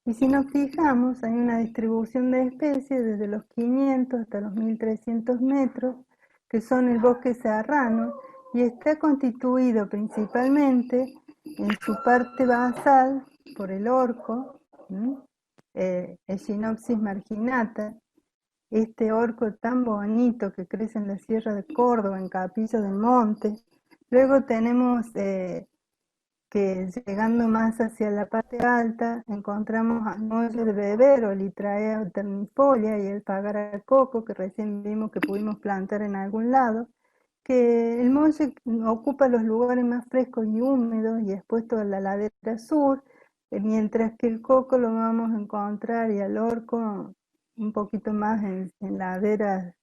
Y si nos fijamos, hay una distribución de especies desde los 500 hasta los 1300 metros, que son el bosque serrano, y está constituido principalmente en su parte basal por el orco, Echinopsis marginata, este orco tan bonito que crece en la Sierra de Córdoba, en Capilla del Monte. Luego tenemos que llegando más hacia la parte alta encontramos a Molle de Bebero, Litraea alternifolia y el pagaracoco que recién vimos que pudimos plantar en algún lado, que el molle ocupa los lugares más frescos y húmedos y expuesto a la ladera sur, mientras que el coco lo vamos a encontrar y al orco un poquito más en laderas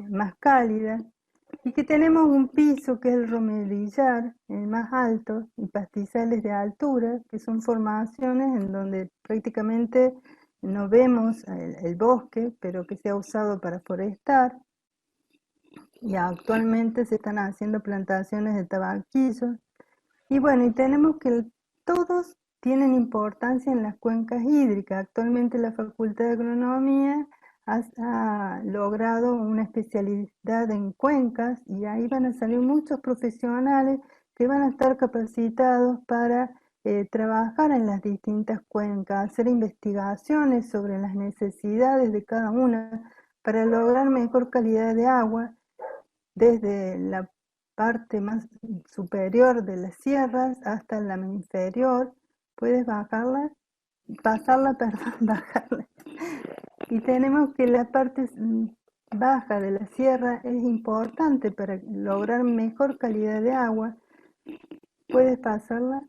más cálidas, y que tenemos un piso que es el romelillar, el más alto, y pastizales de altura, que son formaciones en donde prácticamente no vemos el bosque, pero que se ha usado para forestar, y actualmente se están haciendo plantaciones de tabaquillos. Y bueno, y tenemos que todos tienen importancia en las cuencas hídricas. Actualmente la Facultad de Agronomía ha logrado una especialidad en cuencas y ahí van a salir muchos profesionales que van a estar capacitados para trabajar en las distintas cuencas, hacer investigaciones sobre las necesidades de cada una para lograr mejor calidad de agua desde la parte más superior de las sierras hasta la inferior. Puedes bajarla, pasarla, perdón, bajarla. Y tenemos que la parte baja de la sierra es importante para lograr mejor calidad de agua. Puedes pasarla.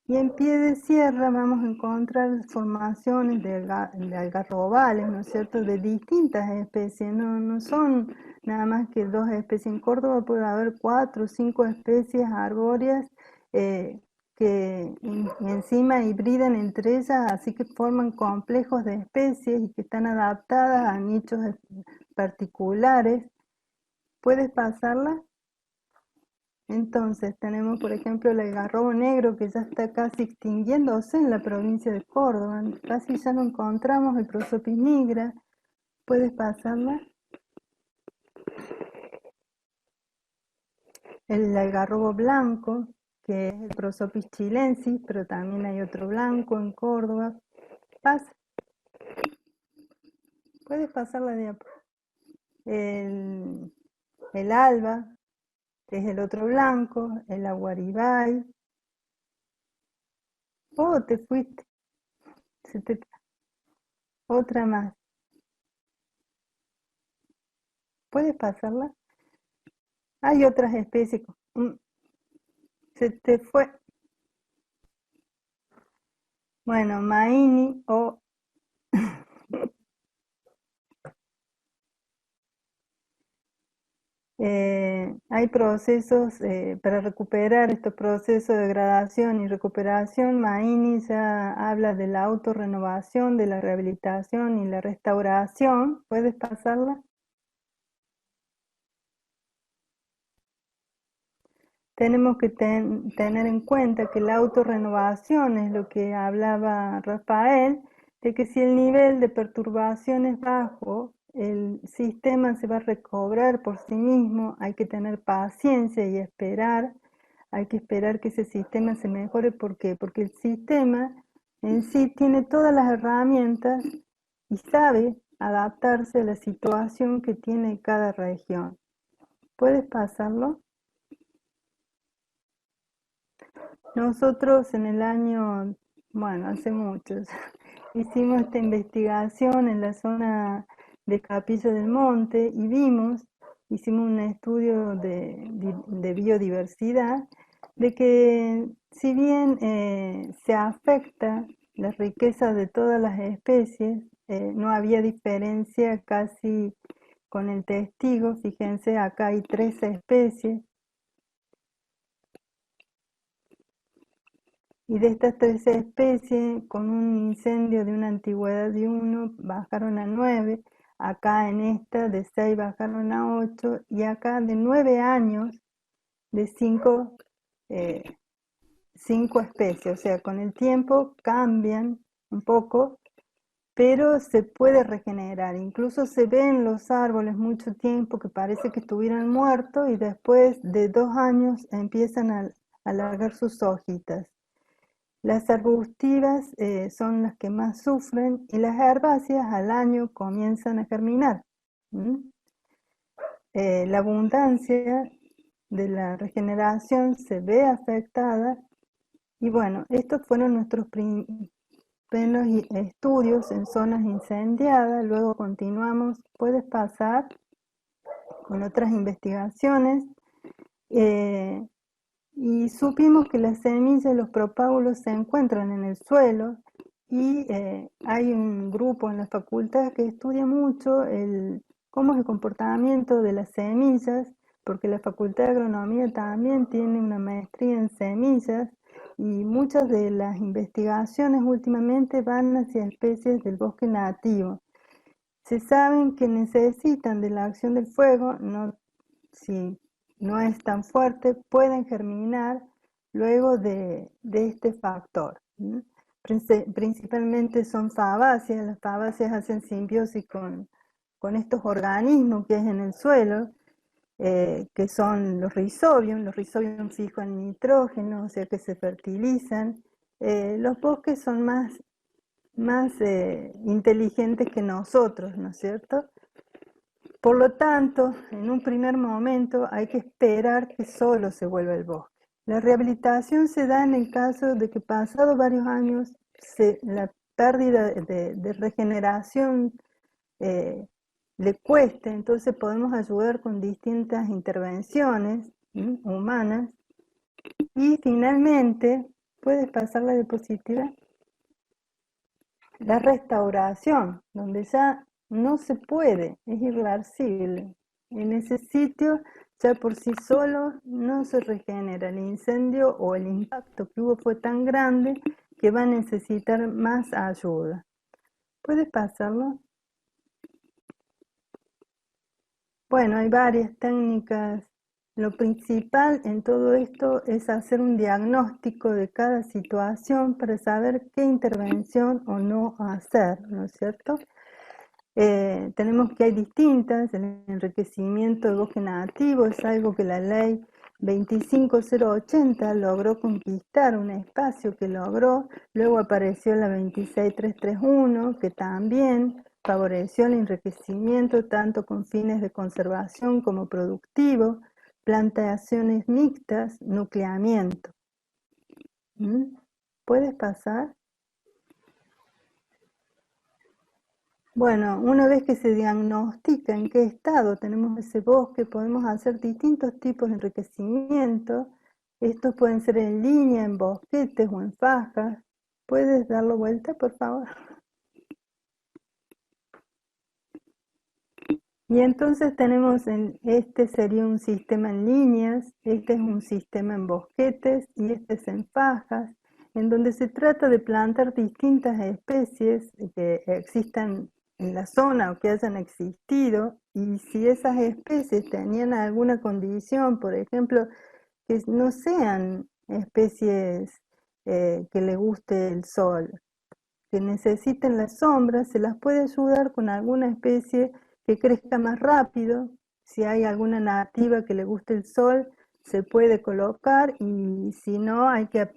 Y en pie de sierra vamos a encontrar formaciones de algarrobales, ¿no es cierto?, de distintas especies, no son nada más que dos especies. En Córdoba puede haber 4 o 5 especies arbóreas que encima hibridan entre ellas, así que forman complejos de especies y que están adaptadas a nichos particulares. ¿Puedes pasarla? Entonces tenemos, por ejemplo, el algarrobo negro que ya está casi extinguiéndose en la provincia de Córdoba. Casi ya no encontramos el Prosopis nigra. ¿Puedes pasarla? El algarrobo blanco, que es el Prosopis chilensis, pero también hay otro blanco en Córdoba. Pasa. Puedes pasarla de a poco. El alba, que es el otro blanco, el aguaribay. Oh, te fuiste. Otra más. ¿Puedes pasarla? Hay otras especies. Se te fue. Bueno, Maini o hay procesos para recuperar estos procesos de degradación y recuperación. Maini ya habla de la autorrenovación, de la rehabilitación y la restauración. ¿Puedes pasarla? Tenemos que tener en cuenta que la autorrenovación es lo que hablaba Rafael, de que si el nivel de perturbación es bajo, el sistema se va a recobrar por sí mismo, hay que tener paciencia y esperar, hay que esperar que ese sistema se mejore. ¿Por qué? Porque el sistema en sí tiene todas las herramientas y sabe adaptarse a la situación que tiene cada región. ¿Puedes pasarlo? Nosotros en el año, bueno, hace muchos, hicimos esta investigación en la zona de Capilla del Monte y hicimos un estudio de biodiversidad, de que si bien se afecta la riqueza de todas las especies, no había diferencia casi con el testigo. Fíjense, acá hay 13 especies. Y de estas 13 especies, con un incendio de una antigüedad de 1, bajaron a 9. Acá en esta de 6 bajaron a 8. Y acá de 9 años, de 5 5 especies, o sea, con el tiempo cambian un poco, pero se puede regenerar. Incluso se ve en los árboles mucho tiempo que parece que estuvieran muertos y después de 2 años empiezan a alargar sus hojitas. Las arbustivas son las que más sufren y las herbáceas al año comienzan a germinar. La abundancia de la regeneración se ve afectada y bueno, estos fueron nuestros primeros estudios en zonas incendiadas, luego continuamos, puedes pasar con otras investigaciones y supimos que las semillas y los propágulos se encuentran en el suelo y hay un grupo en la facultad que estudia mucho cómo es el comportamiento de las semillas, porque la Facultad de Agronomía también tiene una maestría en semillas y muchas de las investigaciones últimamente van hacia especies del bosque nativo. Se saben que necesitan de la acción del fuego, si no es tan fuerte, pueden germinar luego de este factor. Principalmente son fabáceas, las fabáceas hacen simbiosis con estos organismos que es en el suelo, que son los rizobios fijan nitrógeno, o sea que se fertilizan. Los bosques son más inteligentes que nosotros, ¿no es cierto? Por lo tanto, en un primer momento hay que esperar que solo se vuelva el bosque. La rehabilitación se da en el caso de que pasados varios años la pérdida de regeneración le cueste, entonces podemos ayudar con distintas intervenciones humanas. Y finalmente, ¿puedes pasar la diapositiva? La restauración, donde ya no se puede, es irreversible. En ese sitio ya por sí solo no se regenera. El incendio o el impacto que hubo fue tan grande que va a necesitar más ayuda. ¿Puedes pasarlo? Bueno, hay varias técnicas. Lo principal en todo esto es hacer un diagnóstico de cada situación para saber qué intervención o no hacer, ¿no es cierto? Tenemos que hay distintas, el enriquecimiento de bosque nativo es algo que la ley 25080 logró conquistar, un espacio que logró, luego apareció la 26331 que también favoreció el enriquecimiento tanto con fines de conservación como productivo, plantaciones mixtas, nucleamiento. ¿Puedes pasar? Bueno, una vez que se diagnostica en qué estado tenemos ese bosque, podemos hacer distintos tipos de enriquecimiento. Estos pueden ser en línea, en bosquetes o en fajas. ¿Puedes darlo vuelta, por favor? Y entonces tenemos, este sería un sistema en líneas, este es un sistema en bosquetes y este es en fajas, en donde se trata de plantar distintas especies que existan en la zona o que hayan existido, y si esas especies tenían alguna condición, por ejemplo, que no sean especies que le guste el sol, que necesiten la sombra, se las puede ayudar con alguna especie que crezca más rápido. Si hay alguna nativa que le guste el sol, se puede colocar, y si no, hay que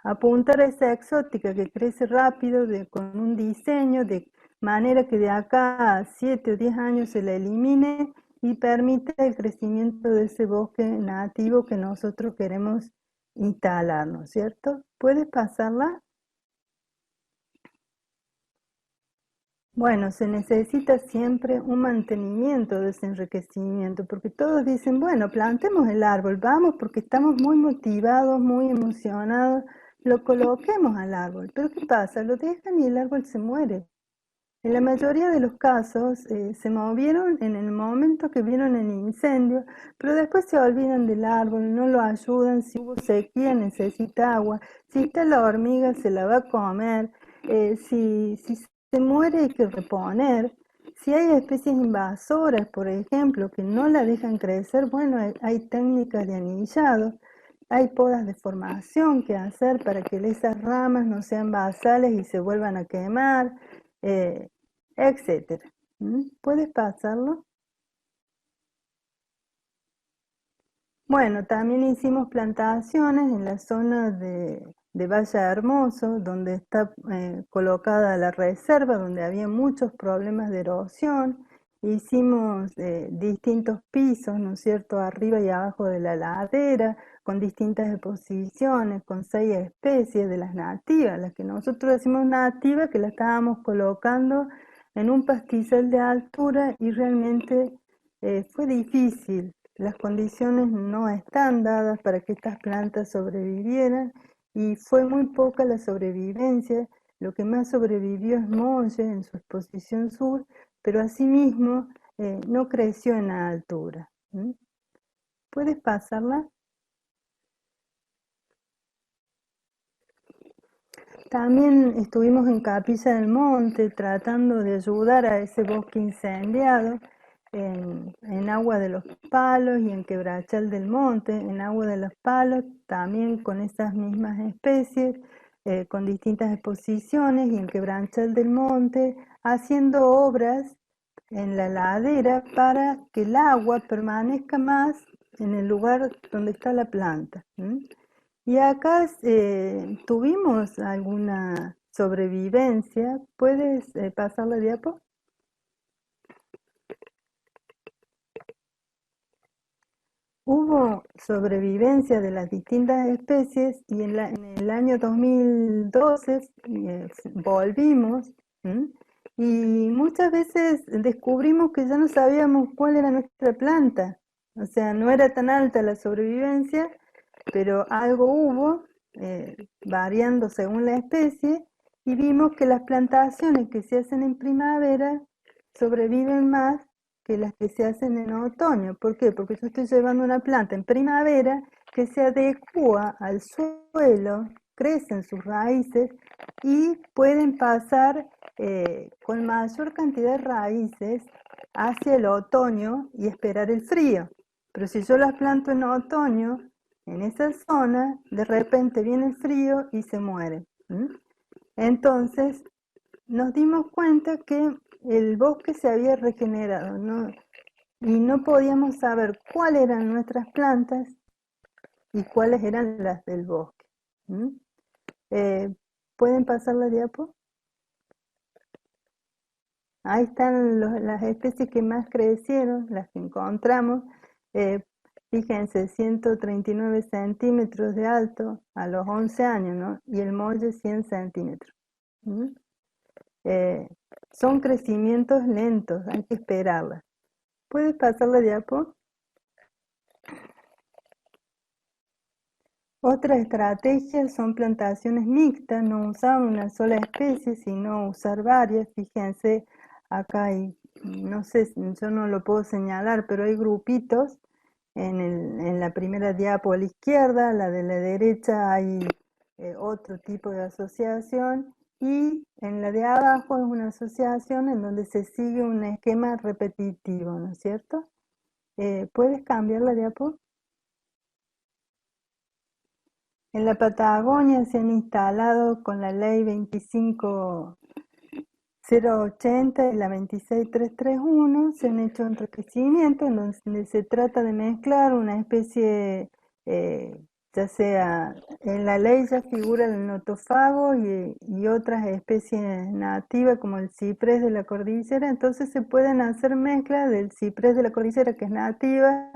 apuntar a esa exótica que crece rápido con un diseño de manera que de acá a 7 o 10 años se la elimine y permite el crecimiento de ese bosque nativo que nosotros queremos instalar, ¿no es cierto? ¿Puedes pasarla? Bueno, se necesita siempre un mantenimiento de ese enriquecimiento, porque todos dicen, bueno, plantemos el árbol, vamos, porque estamos muy motivados, muy emocionados, lo coloquemos al árbol. Pero ¿qué pasa? Lo dejan y el árbol se muere. En la mayoría de los casos se movieron en el momento que vieron el incendio, pero después se olvidan del árbol, no lo ayudan, si hubo sequía necesita agua, si está la hormiga se la va a comer, si se muere hay que reponer. Si hay especies invasoras, por ejemplo, que no la dejan crecer, bueno, hay técnicas de anillado, hay podas de formación que hacer para que esas ramas no sean basales y se vuelvan a quemar, etc. ¿Puedes pasarlo? Bueno, también hicimos plantaciones en la zona de Valle Hermoso, donde está colocada la reserva, donde había muchos problemas de erosión. Hicimos distintos pisos, ¿no es cierto?, arriba y abajo de la ladera, con distintas exposiciones, con 6 especies de las nativas, las que nosotros decimos nativas, que las estábamos colocando en un pastizal de altura y realmente fue difícil. Las condiciones no están dadas para que estas plantas sobrevivieran y fue muy poca la sobrevivencia. Lo que más sobrevivió es Molle en su exposición sur, pero asimismo no creció en la altura. ¿Puedes pasarla? También estuvimos en Capilla del Monte tratando de ayudar a ese bosque incendiado en Agua de los Palos y en Quebrachal del Monte. En Agua de los Palos también con esas mismas especies, con distintas exposiciones, y en Quebrachal del Monte haciendo obras en la ladera para que el agua permanezca más en el lugar donde está la planta. Y acá tuvimos alguna sobrevivencia. ¿Puedes pasar la diapo? Hubo sobrevivencia de las distintas especies y en el año 2012 volvimos. ¿m? Y muchas veces descubrimos que ya no sabíamos cuál era nuestra planta. O sea, no era tan alta la sobrevivencia, pero algo hubo, variando según la especie, y vimos que las plantaciones que se hacen en primavera sobreviven más que las que se hacen en otoño. ¿Por qué? Porque yo estoy llevando una planta en primavera que se adecua al suelo, crecen sus raíces y pueden pasar con mayor cantidad de raíces hacia el otoño y esperar el frío. Pero si yo las planto en otoño, en esa zona, de repente viene el frío y se mueren. Entonces, nos dimos cuenta que el bosque se había regenerado, ¿no? Y no podíamos saber cuáles eran nuestras plantas y cuáles eran las del bosque. Eh, ¿Pueden pasar la diapo? Ahí están las especies que más crecieron, las que encontramos. Eh, Fíjense, 139 centímetros de alto a los 11 años, ¿no? Y el molle 100 centímetros. Eh, Son crecimientos lentos, hay que esperarlas. ¿Puedes pasar la diapo? Otra estrategia son plantaciones mixtas, no usar una sola especie, sino usar varias. Fíjense, acá hay, no sé, yo no lo puedo señalar, pero hay grupitos en la primera diapo a la izquierda, la de la derecha hay otro tipo de asociación y en la de abajo es una asociación en donde se sigue un esquema repetitivo, ¿no es cierto? ¿Puedes cambiar la diapo? En la Patagonia se han instalado con la ley 25080 y la 26331, se han hecho enriquecimientos en donde se trata de mezclar una especie, ya sea, en la ley ya figura el notofago y otras especies nativas como el ciprés de la cordillera, entonces se pueden hacer mezclas del ciprés de la cordillera que es nativa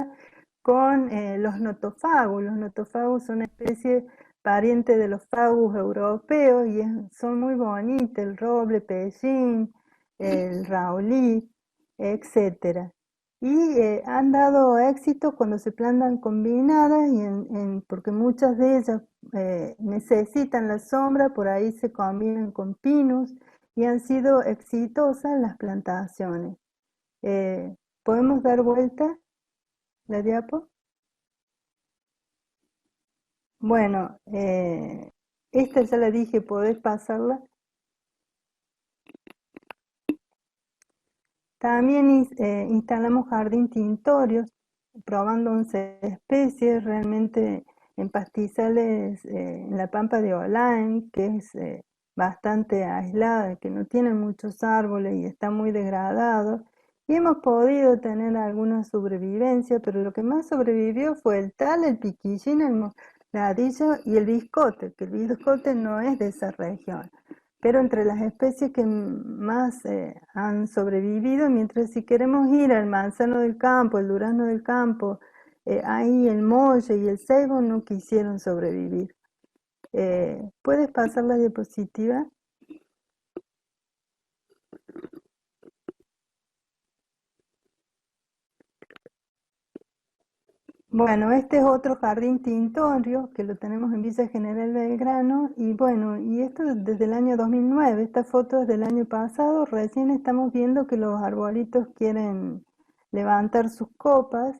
con los notofagos. Los notofagos son especies parientes de los fagus europeos y son muy bonitas, el roble, pellín, el raulí, etcétera. Y han dado éxito cuando se plantan combinadas porque muchas de ellas necesitan la sombra, por ahí se combinan con pinus y han sido exitosas las plantaciones. ¿Podemos dar vuelta la diapo? Bueno, esta ya la dije, podés pasarla. También instalamos jardín tintorios, probando 11 especies. Realmente en pastizales en la Pampa de Olain, que es bastante aislada, que no tiene muchos árboles y está muy degradado. Y hemos podido tener alguna sobrevivencia, pero lo que más sobrevivió fue el tal, el piquillín, el moladillo y el biscote, que el biscote no es de esa región. Pero entre las especies que más han sobrevivido, mientras si queremos ir al manzano del campo, el durazno del campo, ahí el molle y el ceibo no quisieron sobrevivir. ¿Puedes pasar la diapositiva? Bueno, este es otro jardín tintorio que lo tenemos en Villa General Belgrano y bueno, y esto desde el año 2009, esta foto es del año pasado, recién estamos viendo que los arbolitos quieren levantar sus copas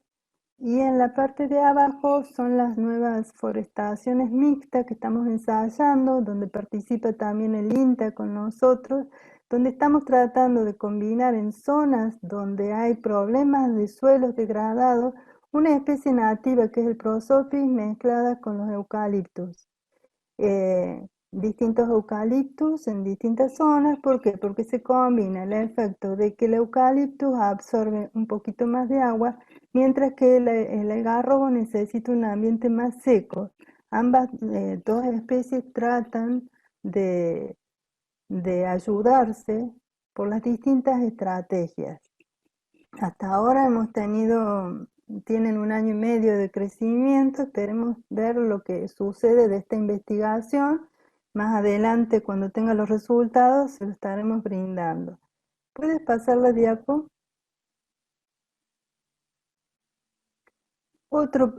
y en la parte de abajo son las nuevas forestaciones mixtas que estamos ensayando, donde participa también el INTA con nosotros, donde estamos tratando de combinar en zonas donde hay problemas de suelos degradados una especie nativa que es el prosopis mezclada con los eucaliptos. Distintos eucaliptos en distintas zonas, ¿por qué? Porque se combina el efecto de que el eucaliptus absorbe un poquito más de agua, mientras que el algarrobo necesita un ambiente más seco. Ambas dos especies tratan de, de ayudarse por las distintas estrategias. Hasta ahora tienen 1 año y medio de crecimiento, esperemos ver lo que sucede de esta investigación. Más adelante, cuando tenga los resultados, se lo estaremos brindando. ¿Puedes pasar la diapo? Otro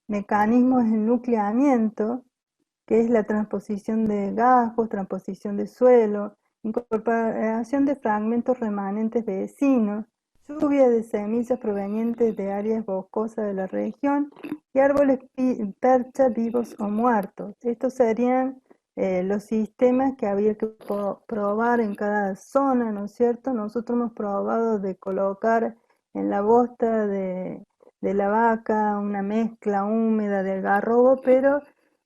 mecanismo es el nucleamiento, que es la transposición de gajos, transposición de suelo, incorporación de fragmentos remanentes vecinos, lluvia de semillas provenientes de áreas boscosas de la región y árboles percha vivos o muertos. Estos serían los sistemas que había que probar en cada zona, ¿no es cierto? Nosotros hemos probado de colocar en la bosta de la vaca una mezcla húmeda de algarrobo, pero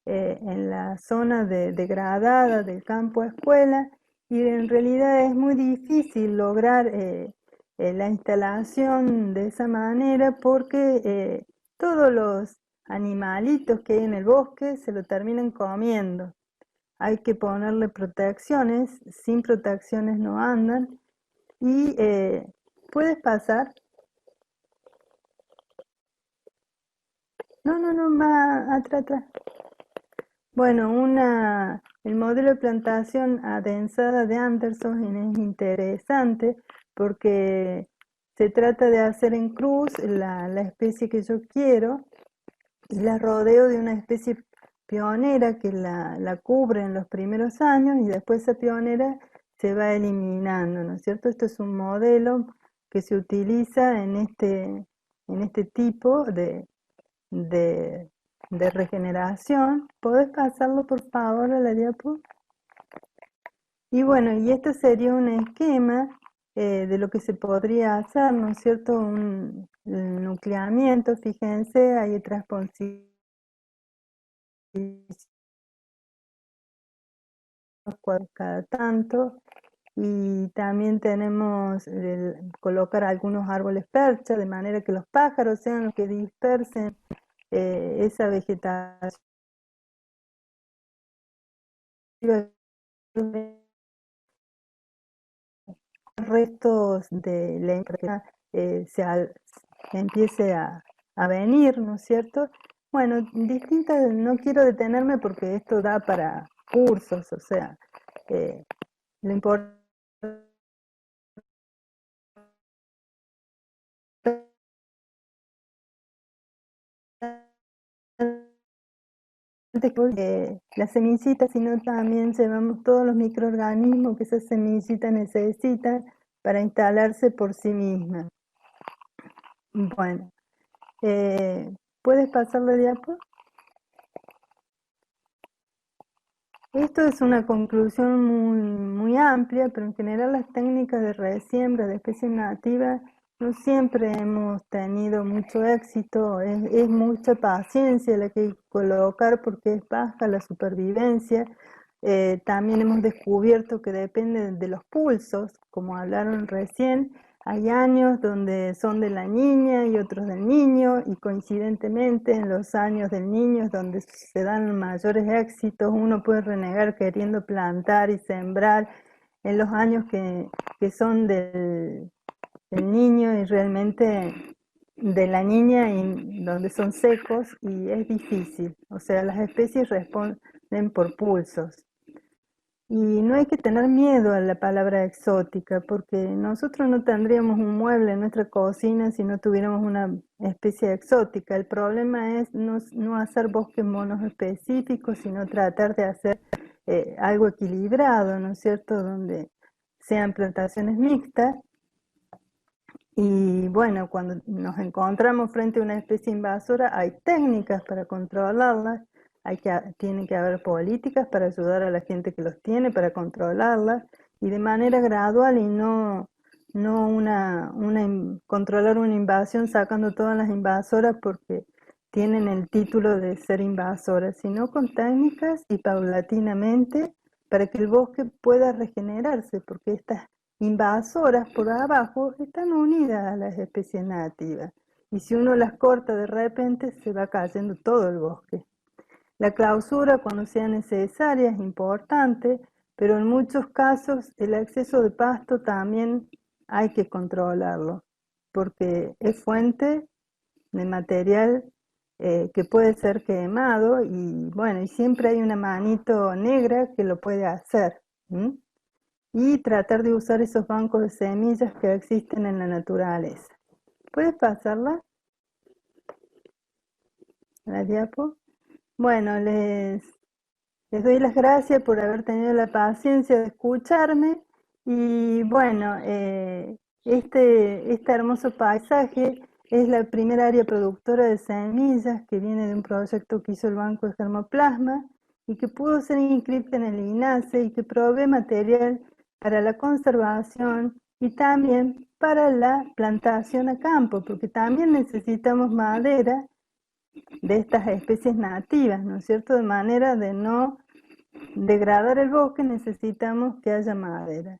en la zona degradada del campo a escuela, y en realidad es muy difícil lograr la instalación de esa manera porque todos los animalitos que hay en el bosque se lo terminan comiendo. Hay que ponerle protecciones, sin protecciones no andan. Y puedes pasar. No, no, no, más atrás, atrás. Bueno, el modelo de plantación adensada de Anderson es interesante porque se trata de hacer en cruz la especie que yo quiero y la rodeo de una especie pionera que la cubre en los primeros años y después esa pionera se va eliminando, ¿no es cierto? Esto es un modelo que se utiliza en este tipo de, de regeneración. ¿Podés pasarlo por favor a la diapo? Y bueno, y este sería un esquema de lo que se podría hacer, ¿no es cierto? El nucleamiento, fíjense, hay transposición cuadros cada tanto. Y también tenemos colocar algunos árboles percha, de manera que los pájaros sean los que dispersen esa vegetación restos de la enfermedad empiece a venir, ¿no es cierto? Bueno, distintas, no quiero detenerme porque esto da para cursos, o sea, lo importante es que las semillitas, sino también llevamos todos los microorganismos que esas semillitas necesitan para instalarse por sí mismas. Bueno, ¿puedes pasar la diapo? Esto es una conclusión muy, muy amplia, pero en general las técnicas de resiembra de especies nativas No siempre hemos tenido mucho éxito, es mucha paciencia la que hay que colocar porque es baja la supervivencia. También hemos descubierto que depende de los pulsos, como hablaron recién. Hay años donde son de la niña y otros del niño, y coincidentemente en los años del niño es donde se dan mayores éxitos. Uno puede renegar queriendo plantar y sembrar en los años que son del niño y realmente de la niña y donde son secos y es difícil. O sea, las especies responden por pulsos. Y no hay que tener miedo a la palabra exótica, porque nosotros no tendríamos un mueble en nuestra cocina si no tuviéramos una especie exótica. El problema es no hacer bosques monos específicos, sino tratar de hacer algo equilibrado, ¿no es cierto?, donde sean plantaciones mixtas. Y bueno, cuando nos encontramos frente a una especie invasora, hay técnicas para controlarlas, tiene que haber políticas para ayudar a la gente que los tiene, para controlarlas, y de manera gradual y no controlar una invasión sacando todas las invasoras porque tienen el título de ser invasoras, sino con técnicas y paulatinamente para que el bosque pueda regenerarse, porque estas invasoras por abajo están unidas a las especies nativas y si uno las corta de repente se va cayendo todo el bosque. La clausura cuando sea necesaria es importante, pero en muchos casos el exceso de pasto también hay que controlarlo porque es fuente de material que puede ser quemado y bueno, y siempre hay una manito negra que lo puede hacer. ¿M? Y tratar de usar esos bancos de semillas que existen en la naturaleza. ¿Puedes pasarla, la diapo? Bueno, les doy las gracias por haber tenido la paciencia de escucharme y bueno, este hermoso paisaje es la primera área productora de semillas que viene de un proyecto que hizo el Banco de Germoplasma y que pudo ser inscrita en el INASE y que provee material para la conservación y también para la plantación a campo, porque también necesitamos madera de estas especies nativas, ¿no es cierto? De manera de no degradar el bosque necesitamos que haya madera.